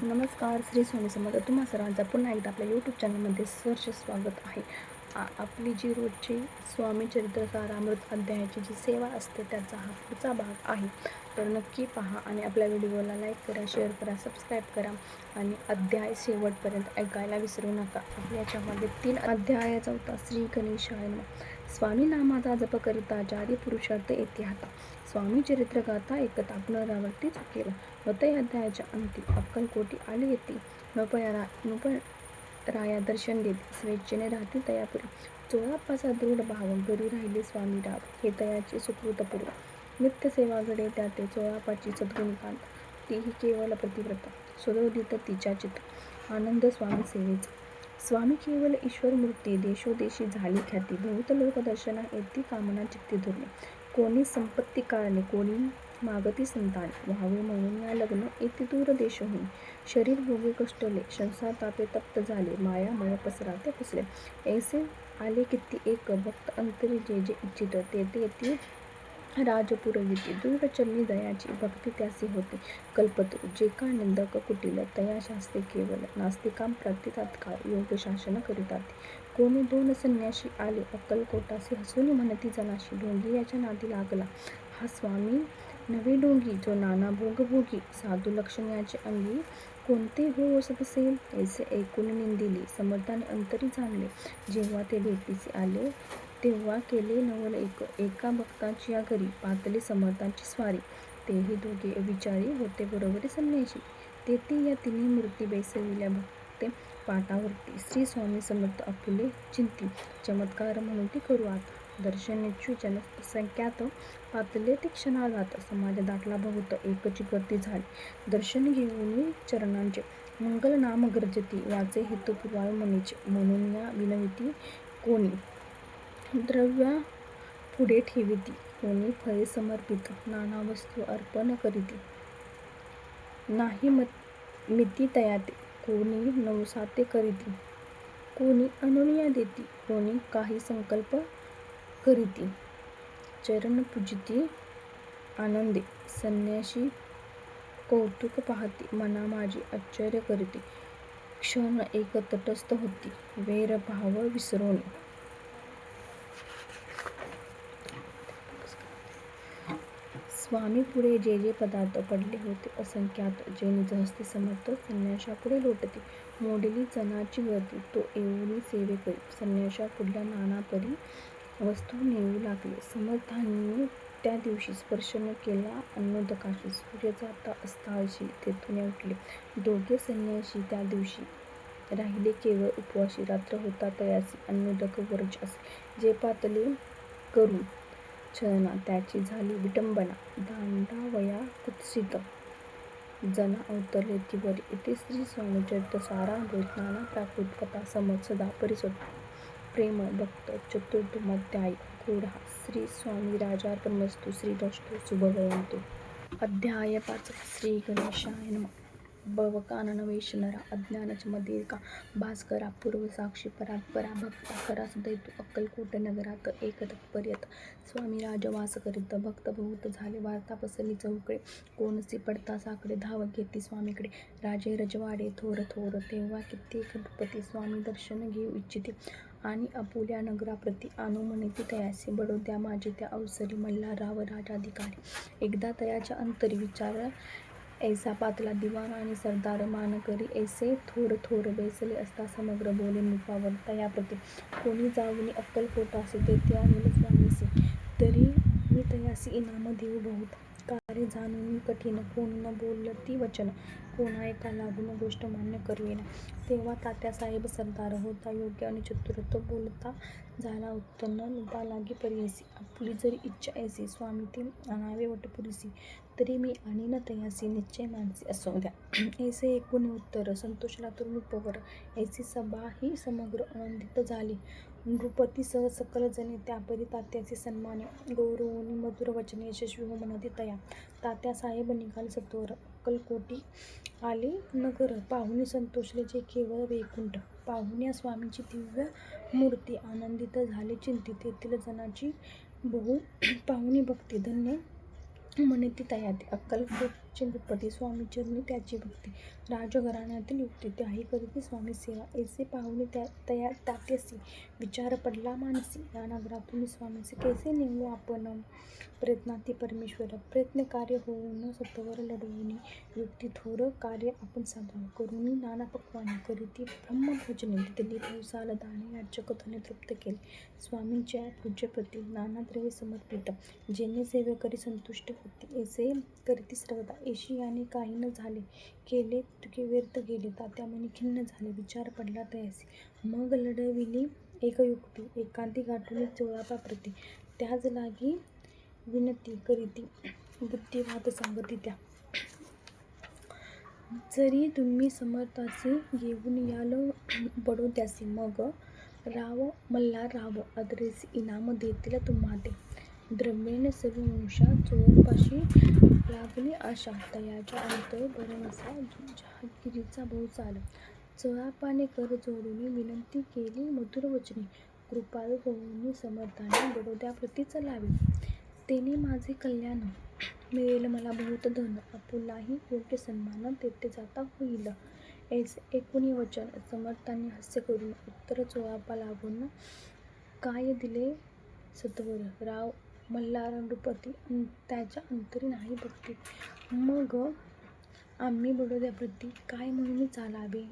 नमस्कार, श्री स्वामी समर्थ. तुम्हा सर्वांचा पुन्हा एकदा आपल्या यूट्यूब चॅनलमध्ये सहर्ष स्वागत आहे. आपली जी रोजची स्वामी चरित्र सारामृत अध्यायाची जी सेवा असते त्याचा हा पुढचा भाग आहे. तर नक्की पहा आणि आपल्या व्हिडिओला लाईक करा, शेअर करा, सबस्क्राईब करा आणि अध्याय शेवटपर्यंत ऐकायला विसरू नका. याच्यामध्ये 3 अध्यायाचा होता. श्री गणेशाय नमः. स्वामी नामाचा जप करिता जारी पुरुषार्थ येते हाता. स्वामी चरित्र गाथा ऐकता पुनरावृत्ती केलं. होते अध्यायाच्या अंती अक्कलकोटी आली येते. राया दर्शन देते. स्वेच्छेने राहते तयापुरी. चोळाप्पाचा दृढ भाव घरी राहिले स्वामी राव. हे तयाचे सुकृतपूर्व. नित्य सेवा घडे त्या ते चोळाप्पाची सद्गुणी कांत. तीही केवळ प्रतिव्रता. सुदोदित तिच्या चित्त. आनंद स्वामी सेवेचा. स्वामी केवळ ईश्वर मूर्ती. देशोदेशी झाली ख्याती. बहुत लोक दर्शना येती कामना चित्ती धरणे. कोणी संपत्ती कारणे, कोणी मागती संतान व्हावे म्हणून या लग्न येथे दूर देशोही. शरीर भोगे कष्टले, संसार तापे तप्त झाले, मायामय पसराते फसले. ऐसे आले किती एक भक्त अंतरी जे जे इच्छित ते ते येती राजपुरविती. दूर चरणी दयाची भक्ती त्यासी होते कल्पतरू. जे का निंदक कुटील तया शास्ते केवल. नास्तिकां प्रती तत्काळ योग शासन करितात. कोणी 2 संन्यासी आले अक्कलकोटासी. हसून म्हणती जनाशी, ढोंगी याच्या नादी लागला हा स्वामी नवे ढोंगी. जो नाना भोगभोगी. साधू लक्षण याचे अंगी. कोणते हो असत असेल. ऐसे ऐकून निंदिले समर्थाने अंतरी जाणले. जेव्हा ते भेटीसी आले तेव्हा केले नवल एक. एका भक्ताची या घरी पातळी समर्थांची स्वारी. तेही दोघे विचारी होते बरोबरी संन्याशी. तेथे या तिन्ही मूर्ती बैसविल्या भक्ते पाटावरती. श्री स्वामी समर्थ आपुले चिंती. चमत्कार म्हणून ती करू आता. दर्शनेच्छू जन संख्यात पातले ते क्षणाघात. समाज दाटला बहुत एकची गर्दी झाली. दर्शन घेऊन चरणांचे मंगल नाम गर्जती. वाचे हेतू पुरावे मनीचे. म्हणून या विनविती कोणी द्रव्या पुढे ठेविती. कोणी फळे समर्पित नाना वस्तू अर्पण करीती. नाही मिती तयाते. कोणी नवसाते करीती. कोणी अनुनया देती. कोणी काही संकल्प करीती. चरण पूजिती आनंदे. संन्याशी कौतुक पाहती. मना माझी आश्चर्य करीती. क्षण एक तटस्थ होती. वैर भाव विसरून. स्वामी पुढे जे जे पदार्थ पडले होते असंख्यात. जे निजहस्ती समर्थ संन्याशापुढे लोटते. मोडली जनाची गर्दी. तो येऊन सेवे करी. संन्याशा पुढल्या नाना परी वस्तू नेऊ लागले. समर्थांनी त्या दिवशी स्पर्श न केला अन्नोदकाशी. सूर्य जाता अस्ताळशी तेथून उठले. दोघे संन्याशी त्या दिवशी राहिले केवळ उपवासी. रात्र होता तयासी अन्नोदक वर्ज असे. जे पातले करून छळना त्याची झाली विटंबना. दांडावया कुत्सित जना अवतरले ती वरी. इथे श्री स्वामी चरित्र सारामृत नाना प्राकृत कथा समज सदा परिसर. प्रेम भक्त चतुर्थोमध्याय गूढा. श्री स्वामी राजार्पणमस्तु. श्रीरस्तु शुभभवन्तु. अध्याय 5. श्री गणेशाय नमः. भवकाननवेश नरा अज्ञानचमदीर्घा. भास्करा पूर्व साक्षी परात्परा भक्ता करा सदैतू. अक्कलकोट नगरात एक तत्पर्यंत स्वामी राजवास करीत. भक्त बहुत झाले वार्ता पसरली चहूकडे. कोणसी पडता साकडे धाव घेती स्वामीकडे. राजे रजवाडे थोर थोर. तेव्हा कित्येक नृपती स्वामी दर्शन घेऊ इच्छिते. आणि आपुल्या नगराप्रती आणू म्हणती तयासी. बडोद्या माझे त्या अवसरी मल्हारराव राजाधिकारी. एकदा तयाच्या अंतरी विचार ऐसा पातला दिवाण आणि सरदार मानकरी. ऐसे थोर थोर बैसले असता समग्र बोले नृपावर तयाप्रती. कोणी जाऊनी अक्कलकोटासी तेथे आणील स्वामीसी. तरी मी तयासी इनाम देऊ बहुत. कार्य जाणूनी कठीण. कोणी न बोलती वचन. कोणा एका लागून गोष्ट मान्य करविना. तेव्हा तात्यासाहेब सरदार होता योग्य आणि चतुर. तो बोलता झाला उत्तम. नुटा लागी परीसी. आपुली जरी इच्छा ऐसी स्वामी ते आणावे वटपुरीसी. तरी मी आणीन तयासी निश्चय मानसी असो द्या. ऐसे ऐकून उत्तर संतोषला तो नृपवर. ऐसी सभा ही समग्र आनंदित झाली. नृपतीसह सकल जणे त्यापरी तात्यासी सन्माने गौरवून मधुर वचने यशस्वी हो म्हणती तया. तात्यासाहेब निघाले सत्वर. अक्कलकोटी आले नगर. पाहुणी संतोषले जे केवळ वैकुंठ. पाहुण्या स्वामीची दिव्य मूर्ती. आनंदित झाले चिंती. तेथील जनाची बहु पाहुणी भक्ती. धन्य म्हणती तया ते. त्याचे पती स्वामी चरणी त्याची भक्ती, राजघराण्यातील युक्ती त्याही करीती स्वामी सेवा, ऐसे पाहुणे तात्यासी विचार पडला मानसी, या नगरातून स्वामीचे कैसे नेऊ आपण, प्रयत्नाती परमेश्वर प्रयत्न कार्य होऊन सत्वर लढवून, युक्ती थोर कार्य आपण साधावे, करुणी नाना पक्वाने करीती ब्रह्मभोजने, तिथली भवसाल दाने याचक धने तृप्त केले, स्वामींच्या पूज्यप्रती नाना द्रव्ये समर्पित, जेणे सेवेकरी संतुष्ट होती, ऐसे करीती सर्वदा, ऐशी याने काही न झाले, केले तुके व्यर्थ गेले, तात्या मनी खिन्न झाले, विचार पडला तयासी, मग लढविली एक युक्ती, एकांती गाठुनी चोळापा प्रती, त्याज लागी विनती करीती, बुद्धिवाद सांगती त्या, जरी तुम्ही समर्थासी घेऊन याल बडोद्यासी, मग राव मल्हार राव आदरेसी, इनाम देतील तुम्हा ते, द्रव्येन सवी वंशा चोळपाशी लागली आशा, तयाच्या अंत भरमसा जहागिरीचा बहुचाल, चोळापाने कर जोडून विनंती केली मधुर वचनी, कृपाळू होऊन समर्थाने बडोद्याप्रती चलावे, तेने माझे कल्याण मिळेल मला बहुत धन, आपुलाही योग्य सन्मान तेथे जाता होईल, ऐसे ऐकून वचन समर्थांनी हास्य करून, उत्तर चोळापा लागून काय दिले सत्वर, राव मल्हार नृपती त्याच्या अंतरी नाही भक्ती, मग आम्ही बडोद्याप्रती काय म्हणून चालावे,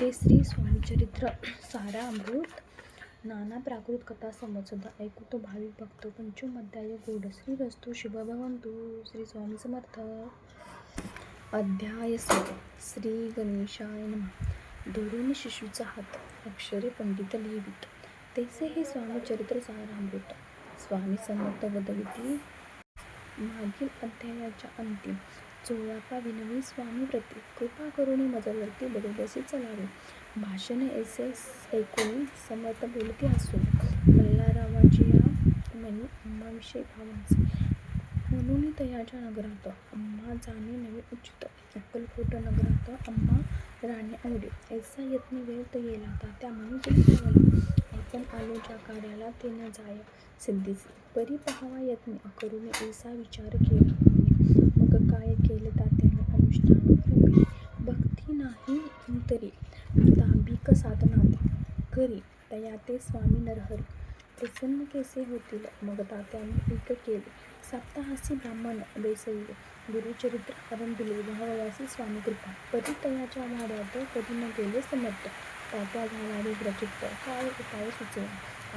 ते श्री स्वामीचरित्र सारा अमृत नाना प्राकृत कथा समजदा ऐकुतो भाविक भक्त, पंचम अध्याय गोड, श्री रस्तु शुभ भवन्तु, श्री स्वामी समर्थ. अध्याय 16. श्री गणेशाय नमः. धरून शिशूचा हात, अक्षरे पंडित लिहिवीत, तैसे हे स्वामीचरित्र सारामृत, स्वामी समर्थ वदविती. मागील अध्यायाच्या अंती चोळापा विनवी स्वामी प्रती, कृपा करुणी मजवरती बडोद्यासी चलावे, भाषण ऐसे ऐकून समर्थ बोलती हसून, मल्हाररावाची या मनी आम्हाविषयी भावांचे, म्हणून तयाच्या नगरात आम्हा जाणे नवे उचित, अक्कलकोट नगरात आम्हा राहणे आवडे, ऐसा यत्न व्यर्थ गेला तात्या मनी चिंतावली, आपण आलो ज्या कार्याला ते न जाय सिद्धीसी, परी पहावा यत्न करून ऐसा विचार केला मनी, मग काय केले तात्याने अनुष्ठानावर बेली, भक्ती नाही अंतरी दांभिक साधनात करी, तया ते स्वामी नरहरी प्रसन्न कैसे होतील, मग तात्याने एक केले, सप्ताहासी ब्राह्मण बैसविले, गुरुचरित्र आरंभिले, व्हावयासी स्वामी कृपा, परी तयाच्या भाड्यात कधी न गेले समर्थ, तात्या झाला विग्रचित्त, काय उपाय सुचवा,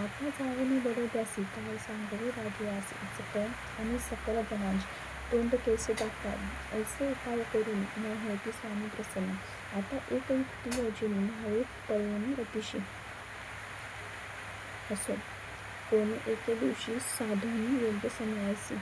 आता जावनी बडोद्यासी, काय सांगवे राजयासी, सकळ आणि सकल जनांची तोंड कैसे दाखवावे, ऐसे उपाय करून न होती स्वामी प्रसन्न, आता एक युक्ती योजनी न्हावे पळवून अतिशी असो, कोणी एके दिवशी साधूनी योग्य समयासी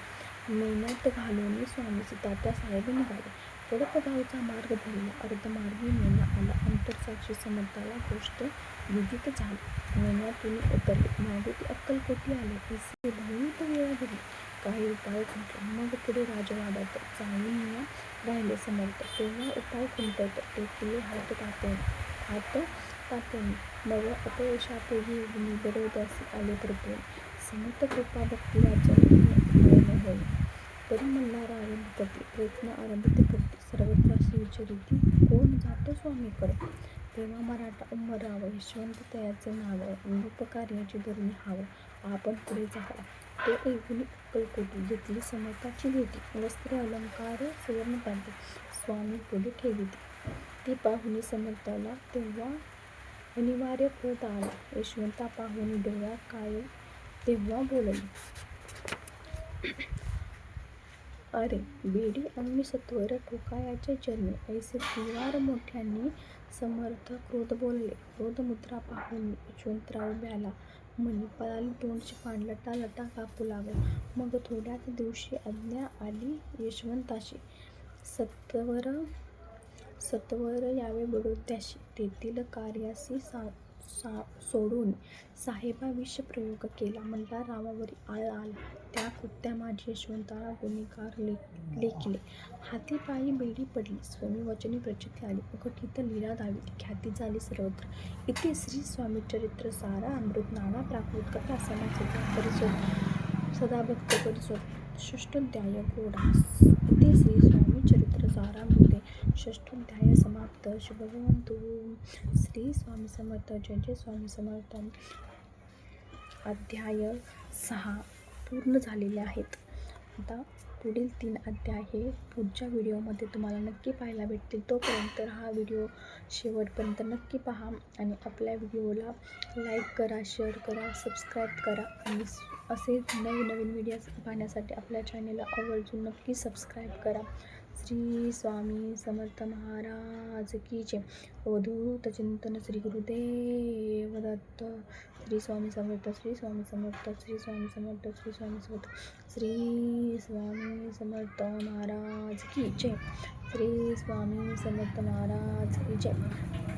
मेहनत घालून स्वामीचे तात्यासाहेब निघाले, कडप गावचा मार्ग धरला, अर्धमार्गी मेना आला, अंतरसाक्षी समर्थाला गोष्ट विदित झाली, मेन्यातून उतरले, मागोती अक्कलकोटी आले, ऐसे बहुत वेळा गेले, काही उपाय खुंटला, मग पुढे राजवाड्यात जाऊन राहिले समर्थ, तेव्हा उपाय खुंटत टेकले हात तात्याने, मग अपयशातही बडोद्यासी आले परतून, समर्थ कृपा भक्ती वाचन न होय, तरी मल्हारराव नृपती प्रयत्न आरंभित करती, सर्वत्रासी विचारिती कोण जातो स्वामीकडे, तेव्हा मराठा उमरराव यशवंत तयाचे नाव, नृपकार्याची धरणी हाव, आपण पुढे जावा, तो ऐकून अक्कलकोटी घेतली समर्थाची भेटी, वस्त्रे अलंकार सुवर्णपाटी स्वामी पुढे ठेविती, ती पाहुणी समर्थाला तेव्हा अनिवार्य पद आला, यशवंता पाहुणी डोळ्या काय तेव्हा बोलली, अरे बेडी आणून सत्वर ठोकायाचे चरणी, ऐसे त्रिवार मोठ्यांनी समर्थ क्रोध बोलले, क्रोध मुद्रा पाहून यशवंतराव भ्याला मनी, पळाली तोंडची पान लटा कापू लागला, मग थोड्याच दिवशी आज्ञा आली यशवंताशी, सत्वर यावे बडोद्यासी, तेथील कार्यासी सोडून साहेबा विष प्रयोग केला, मल्हाररावावरी आळ आला, त्या कृत्या माझी यशवंताला गुन्हेगार लेखिले, हाती पायी बेडी पडली, स्वामी वचनी प्रचिती आली, अघटित लीला धाविली, ख्याती झाली सर्वत्र. इति श्री स्वामीचरित्र सारा अमृत नाना प्राकृत कथा समाज सदाभक्त परिसोड. षष्ठोध्याय गोड. इथे श्री स्वामी चरित्र सारामृते षष्ठोध्याय समाप्त. शुभभवन्तु. श्री स्वामी समर्थ. जय जय स्वामी समर्थ. अध्याय 6 पूर्ण झालेले आहेत. आता पुढील 3 अध्याय हे पुढच्या व्हिडिओमध्ये तुम्हाला नक्की पाहायला भेटतील. तोपर्यंत हा व्हिडिओ शेवटपर्यंत नक्की पहा आणि आपल्या व्हिडिओला लाईक करा, शेअर करा, सबस्क्राईब करा आणि असे नवीन व्हिडिओज पाहण्यासाठी आपल्या चॅनेलला आवर्जून नक्की सबस्क्राईब करा. श्री स्वामी समर्थ महाराज की जय. अवधूत चिंतन श्री गुरुदेव दत्त. श्री स्वामी समर्थ. श्री स्वामी समर्थ. श्री स्वामी समर्थ. श्री स्वामी समर्थ. श्री स्वामी समर्थ महाराज की जय. श्री स्वामी समर्थ महाराज की जय.